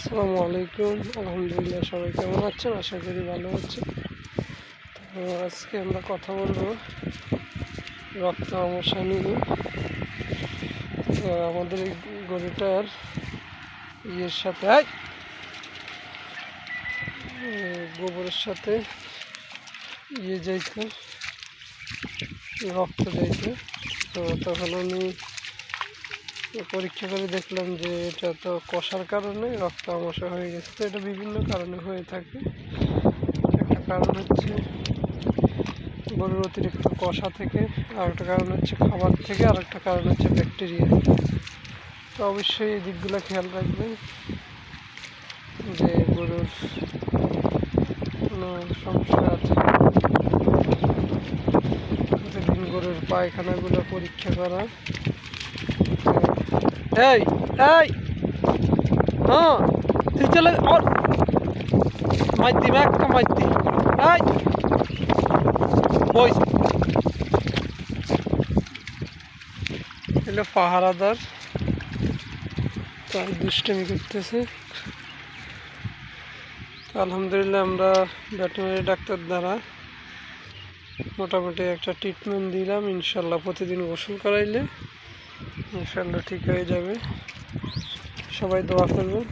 আসসালামু আলাইকুম। আলহামদুলিল্লাহ, সবাই কেমন আছেন? আশা করি ভালো আছেন। তো আজকে আমরা কথা বলবো রক্ত আমশা নিয়ে। তো আমাদের এই গরুটার ইয়ের সাথে গোবরের সাথে যাইতো, রক্ত যাইতো। তো তখন আমি পরীক্ষা করে দেখলাম যে এটা তো কষার কারণে রক্ত আমশা হয়ে গেছে। তো এটা বিভিন্ন কারণে হয়ে থাকে। একটা কারণ হচ্ছে গরুর অতিরিক্ত কষা থেকে, আর একটা কারণ হচ্ছে খাবার থেকে, আর একটা কারণ হচ্ছে ব্যাকটেরিয়া। তো অবশ্যই এই দিকগুলো খেয়াল রাখবেন যে গরুর কোনো সমস্যা আছে। প্রতিদিন গরুর পায়খানাগুলো পরীক্ষা করা। এই এই হ্যাঁ, তুই চলে আর মাইতি একটা মাইতি এই বই এগুলো পাহারাদার, তার দুষ্টামি করতেছে। আলহামদুলিল্লাহ, আমরা ভেটেরিনারি ডাক্তার দ্বারা মোটামুটি একটা ট্রিটমেন্ট দিলাম। ইনশাল্লাহ প্রতিদিন গোসল করাইলে ইনশাল্লাহ ঠিক হয়ে যাবে। সবাই দোয়া করবেন।